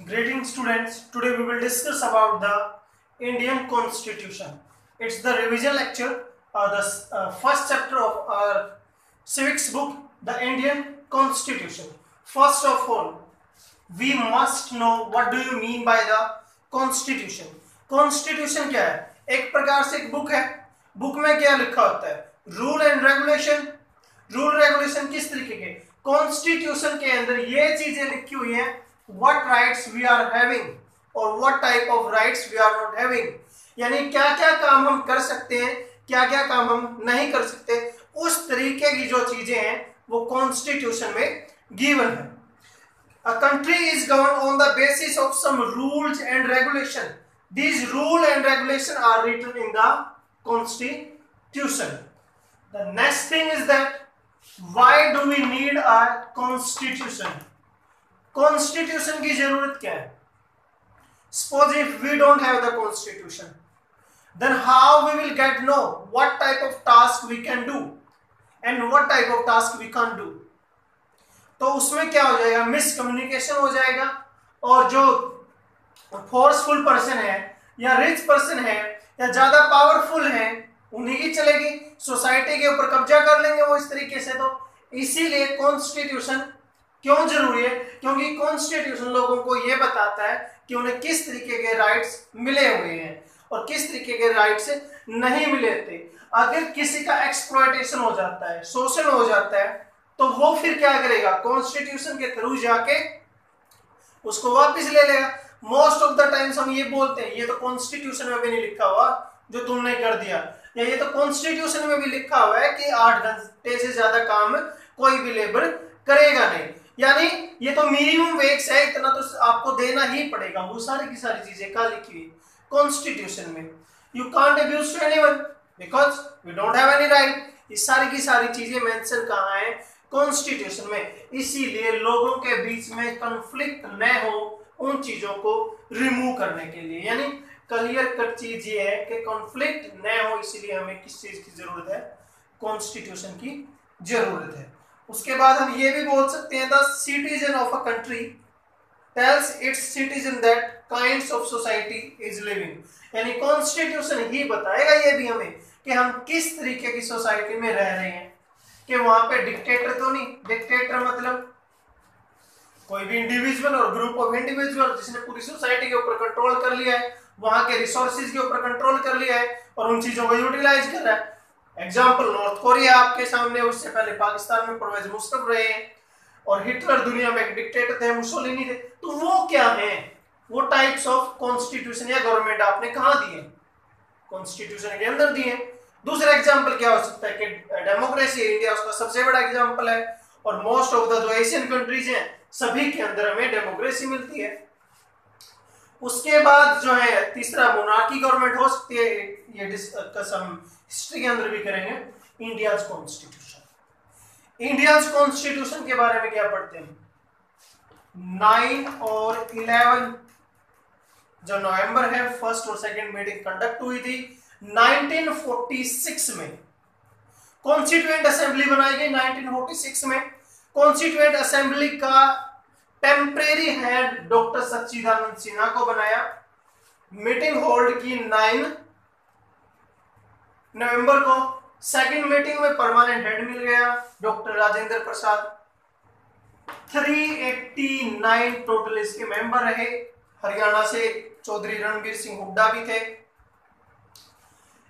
Greetings students, today we will discuss about the Indian Constitution. It's the revision lecture, the first chapter of our civics book, the Indian Constitution. First of all, we must know what do you mean by the Constitution. Constitution क्या है? एक प्रकार से एक book है. Book में क्या लिखा होता है? Rule and regulation. Rule regulation किस तरीके के? कॉन्स्टिट्यूशन के अंदर ये चीजें लिखी हुई हैं. What rights we are having or what type of rights we are not having, यानी क्या क्या काम हम कर सकते हैं, क्या क्या काम हम नहीं कर सकते, उस तरीके की जो चीजें हैं वो कॉन्स्टिट्यूशन में गिवन है. A country is governed on the basis of some rules and regulation. These rules and regulation are written in the constitution. The next thing is that why do we need a constitution? Constitution की जरूरत क्या है? Suppose if we don't have the constitution, then how we will get know what type of task we can do and what type of task we can't do. तो उसमें क्या हो जाएगा? Miscommunication हो जाएगा, और जो फोर्सफुल पर्सन है या रिच पर्सन है या ज्यादा पावरफुल है उन्हीं की चलेगी. सोसाइटी के ऊपर कब्जा कर लेंगे वो इस तरीके से. तो इसीलिए कॉन्स्टिट्यूशन क्यों जरूरी है? क्योंकि कॉन्स्टिट्यूशन लोगों को यह बताता है कि उन्हें किस तरीके के राइट्स मिले हुए हैं और किस तरीके के राइट्स नहीं मिले थे. अगर किसी का एक्सप्लॉयटेशन हो जाता है, शोषण हो जाता है, तो वो फिर क्या करेगा? कॉन्स्टिट्यूशन के थ्रू जाके उसको वापस ले लेगा. मोस्ट ऑफ द टाइम्स हम ये बोलते हैं ये तो कॉन्स्टिट्यूशन में भी नहीं लिखा हुआ जो तुमने कर दिया, या ये तो कॉन्स्टिट्यूशन में भी लिखा हुआ है कि 8 घंटे से ज्यादा काम कोई भी लेबर करेगा नहीं, यानी ये तो मिनिमम वेज है, इतना तो आपको देना ही पड़ेगा. वो सारी की सारी चीजें कहाँ लिखी हुई? कॉन्स्टिट्यूशन में. You can't abuse to anyone because we don't have any right. ये सारी की सारी चीजें मेंशन कहाँ है? कॉन्स्टिट्यूशन में. इसीलिए लोगों के बीच में कॉन्फ्लिक्ट न हो उन चीजों को रिमूव करने के लिए, यानी क्लियर कट चीज ये है कि कॉन्फ्लिक्ट न हो, इसीलिए हमें किस चीज की जरूरत है? कॉन्स्टिट्यूशन की जरूरत है. उसके बाद हम ये भी बोल सकते हैं the citizen of a country tells its citizen that kinds of society is living, यानी कॉन्स्टिट्यूशन ही बताएगा ये भी हमें कि हम किस तरीके की सोसाइटी में रह रहे हैं. कि वहां पे डिक्टेटर तो नहीं. डिक्टेटर मतलब कोई भी इंडिविजुअल और ग्रुप ऑफ इंडिविजुअल जिसने पूरी सोसाइटी के ऊपर कंट्रोल कर लिया है, वहां के रिसोर्सेज के ऊपर कंट्रोल कर लिया है और उन चीजों को यूटिलाइज कर रहा है. एग्जाम्पल नॉर्थ कोरिया आपके सामने, उससे पहले पाकिस्तान में परवेज मुशर्रफ रहे हैं, और हिटलर दुनिया में एक डिक्टेटर थे, मुसोलिनी थे. तो वो क्या है? वो टाइप्स ऑफ कॉन्स्टिट्यूशन या गवर्नमेंट आपने कहां दिए? कॉन्स्टिट्यूशन के अंदर दिए. दूसरा एग्जाम्पल क्या हो सकता है कि डेमोक्रेसी. इंडिया उसका सबसे बड़ा एग्जाम्पल है, और मोस्ट ऑफ द जो एशियन कंट्रीज हैं सभी के अंदर हमें डेमोक्रेसी मिलती है. उसके बाद जो है तीसरा मोनार्की गवर्नमेंट हो सकती है. ये डिस्कस हम हिस्ट्री के अंदर भी करेंगे. India's constitution. इंडियाज कॉन्स्टिट्यूशन के बारे में क्या पढ़ते हैं? 9 और 11 जो नवंबर है, फर्स्ट और सेकंड मीटिंग कंडक्ट हुई थी 1946 में. कॉन्स्टिट्यूएंट असेंबली बनाई गई 1946 में. कॉन्स्टिट्यूएंट असेंबली का टेम्परेरी हेड डॉक्टर सच्चिदानंद सिन्हा को बनाया. मीटिंग होल्ड की 9 नवंबर को. सेकंड मीटिंग में परमानेंट हेड मिल गया डॉक्टर राजेंद्र प्रसाद. 389 टोटल इसके मेंबर रहे. हरियाणा से चौधरी रणबीर सिंह हुड्डा भी थे.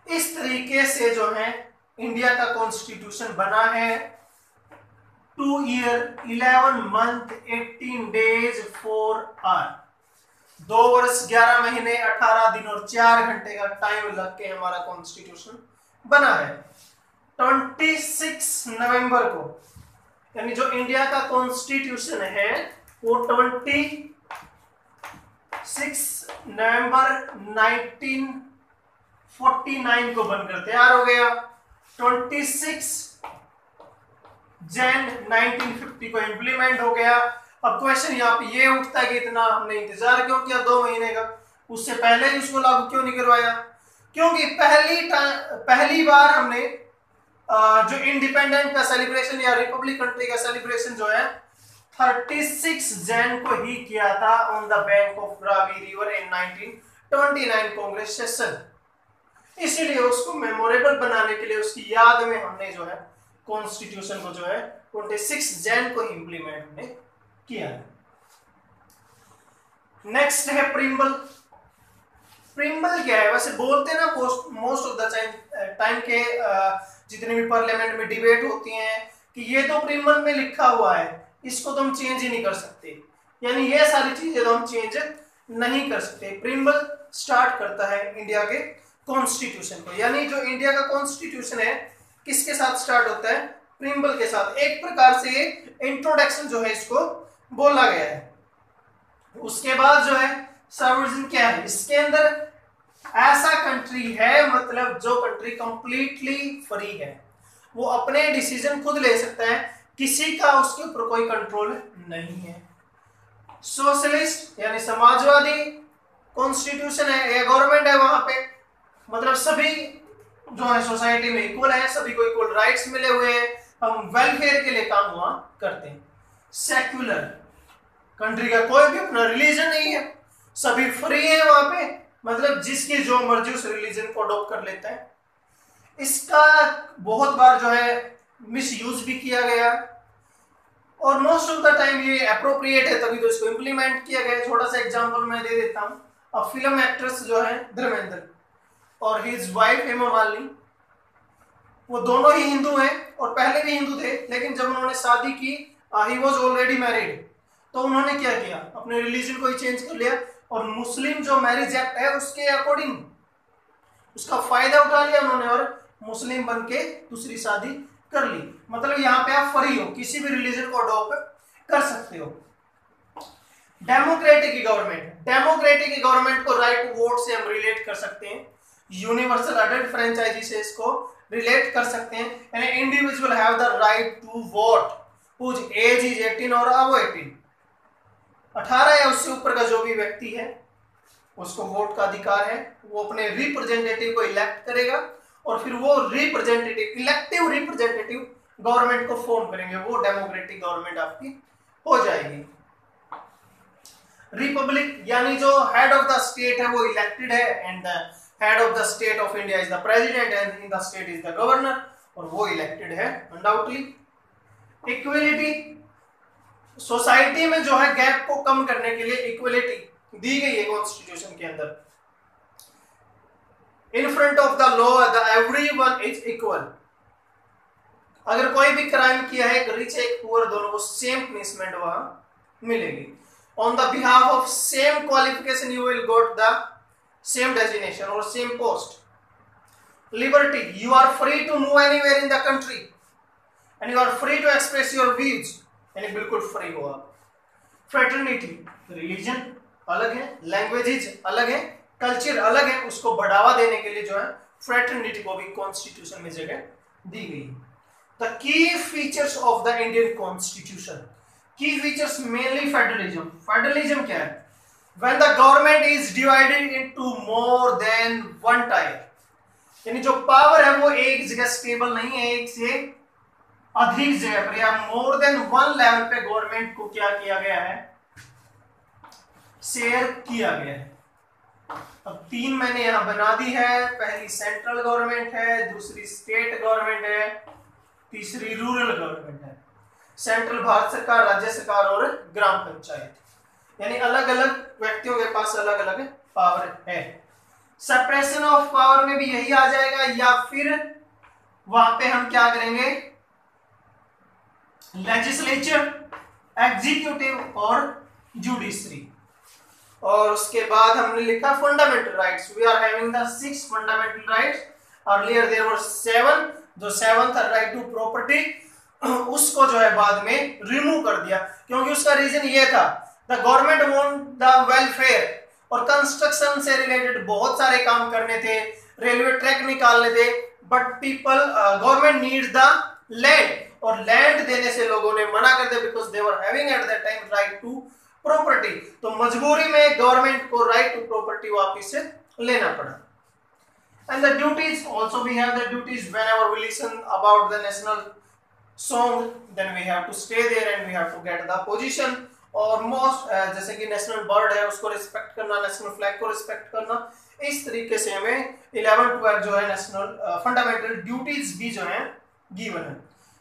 इस तरीके से जो है इंडिया का कॉन्स्टिट्यूशन बना है. 2 year 11 month 18 days 4 hour. 2 वर्ष 11 महीने 18 दिन और 4 घंटे का टाइम लग के हमारा कॉन्स्टिट्यूशन बना है. 26 नवंबर को, यानी जो इंडिया का कॉन्स्टिट्यूशन है वो 26 नवंबर 1949 को बनकर तैयार हो गया. 26 जैन 1950 को इंप्लीमेंट हो गया. अब क्वेश्चन यहाँ पे ये उठता है कि इतना हमने इंतजार क्यों किया 2 महीने का? उससे पहले ही उसको लागू क्यों नहीं करवाया? क्योंकि पहली बार हमने जो इंडिपेंडेंट का सेलिब्रेशन या रिपब्लिक कंट्री का सेलिब्रेशन जो है 36 जैन को ही किया था on the bank of Ravi river in 1929 Congress session. इसीलिए उसको मेमोरेबल बनाने के लिए उसकी याद में हमने जो है कॉन्स्टिट्यूशन को जो है 26 जैन को इम्प्लीमेंट हमने किया है। नेक्स्ट है प्रिम्बल। प्रिम्बल क्या है? वैसे बोलते हैं ना मोस्ट ऑफ द टाइम के जितने भी पार्लियामेंट में डिबेट होती हैं कि ये तो प्रिम्बल में लिखा हुआ है, इसको तो हम चेंज ही नहीं कर सकते, यानी ये सारी चीजें तो हम चेंज नहीं कर सकते। प्रिम्बल स्टार्ट करता है इंडिया के कॉन्स्टिट्यूशन को, यानी जो इंडिया का कॉन्स्टिट्यूशन है किसके साथ स्टार्ट होता है? प्रिम्बल के साथ। एक प्रकार से इंट्रोडक्शन जो है इसको बोला गया है। उसके बाद जो है सर्वजन क्या है? इसके अंदर ऐसा कंट्री है, मतलब जो कंट्री कंप्लीटली फ्री है, वो अपने डिसीजन खुद ले सकता है, किसी का उसके ऊपर कोई कंट्रोल नहीं है। सोशलिस्ट यानी समाजवादी कॉन्स्टिट्यूशन है, ये गवर्नमेंट है वहां पे, मतलब सभी जो है सोसाइटी में इक्वल है, सभी को इक्वल राइट्स मिले हुए हैं, हम वेलफेयर के लिए काम वहां करते हैं। सेक्युलर कंट्री का कोई भी अपना रिलीजन नहीं है, सभी फ्री है वहां पे, मतलब जिसकी जो मर्जी उस रिलीजन को अडॉप्ट कर लेता है। इसका बहुत बार जो है मिस यूज भी किया गया और मोस्ट ऑफ द टाइम ये अप्रोप्रिएट है, तभी तो इसको इम्प्लीमेंट किया गया। छोटा सा एग्जांपल मैं दे देता हूँ। अब फिल्म एक्ट्रेस जो है धर्मेंद्र और हिज वाइफ हेमा मालिनी, वो दोनों ही हिंदू हैं और पहले भी हिंदू थे, लेकिन जब उन्होंने शादी की, ही वॉज ऑलरेडी मैरिड, तो उन्होंने क्या किया? अपने रिलीजन को ही चेंज कर लिया और मुस्लिम जो मैरिज एक्ट है उसके अकॉर्डिंग उसका फायदा उठा लिया उन्होंने और मुस्लिम बन के दूसरी शादी कर ली। मतलब यहाँ पे आप फ्री हो, किसी भी रिलीजन को अडॉप्ट कर सकते हो। डेमोक्रेटिक गवर्नमेंट, डेमोक्रेटिक गवर्नमेंट को राइट टू वोट से हम रिलेट कर सकते हैं, यूनिवर्सल अडल्ट फ्रेंचाइजी से इसको रिलेट कर सकते हैं। यानी individual have the right to vote whose age is 18 और अबव 18, 18 या उससे ऊपर का जो भी व्यक्ति है उसको वोट का अधिकार है। वो अपने रिप्रेजेंटेटिव को इलेक्ट करेगा और फिर वो रिप्रेजेंटेटिव इलेक्टिव रिप्रेजेंटेटिव गवर्नमेंट को फॉर्म करेंगे, वो डेमोक्रेटिक गवर्नमेंट आपकी हो जाएगी। रिपब्लिक यानी जो हेड ऑफ द स्टेट है वो इलेक्टेड है and the head of the state of India is the president and in the state is the governor, और वो इलेक्टेड है अनडाउटली। इक्वलिटी, सोसाइटी में जो है गैप को कम करने के लिए इक्वलिटी दी गई है कॉन्स्टिट्यूशन के अंदर। In front of the law the everyone is equal, अगर कोई भी क्राइम किया है, एक रिच एक पुअर दोनों को सेम पनिशमेंट वहां मिलेगी। On the behalf of same qualification you will got the same designation और same post. Liberty, you are free to move anywhere in the country and you are free to express your views, यानी बिल्कुल free हो आप। Fraternity, religion अलग है, languages अलग है, culture अलग है, उसको बढ़ावा देने के लिए जो है फ्रेटर्निटी को भी कॉन्स्टिट्यूशन में जगह दी गई। The key features of the Indian constitution, की फीचर्स मेनली फेडरलिज्म। फेडरलिज्म क्या है? When the government is divided into more than one type, यानी जो पावर है वो एक जगह स्टेबल नहीं है, एक से अधिक जगह पर या मोर देन वन लेवल पे गवर्नमेंट को क्या किया गया है? शेयर किया गया है। अब तीन मैंने यहां बना दी है, पहली सेंट्रल गवर्नमेंट है, दूसरी स्टेट गवर्नमेंट है, तीसरी रूरल गवर्नमेंट है। सेंट्रल भारत सरकार, राज्य सरकार और ग्राम पंचायत, यानी अलग अलग व्यक्तियों के पास अलग अलग पावर है। सेपरेशन ऑफ पावर में भी यही आ जाएगा, या फिर वहां पे हम क्या करेंगे? लेजिस्लेचर, एग्जीक्यूटिव और जुडिशरी। और उसके बाद हमने लिखा fundamental rights, we are having the 6 fundamental rights, earlier there were 7, जो 7th राइट टू प्रॉपर्टी उसको जो है बाद में रिमूव कर दिया, क्योंकि उसका रीजन ये था the government want the welfare, और कंस्ट्रक्शन से रिलेटेड बहुत सारे काम करने थे, रेलवे ट्रैक निकालने थे, but people government needs the land, और लैंड देने से लोगों ने मना कर दिया because they were having at that time right to property. तो मजबूरी में गवर्नमेंट को राइट टू प्रॉपर्टी वापस से लेना पड़ा। And the duties also we have the duties whenever we listen about the national song, then we have to stay there and we have to get the position. और most जैसे कि national bird है उसको respect करना, national flag को respect करना, इस तरीके से हमें 11-12 जो है नेशनल फंडामेंटल ड्यूटीज भी जो है गिवन है.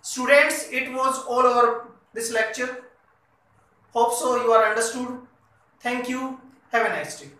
Students, it was all over this lecture. Hope so you are understood. Thank you. Have a nice day.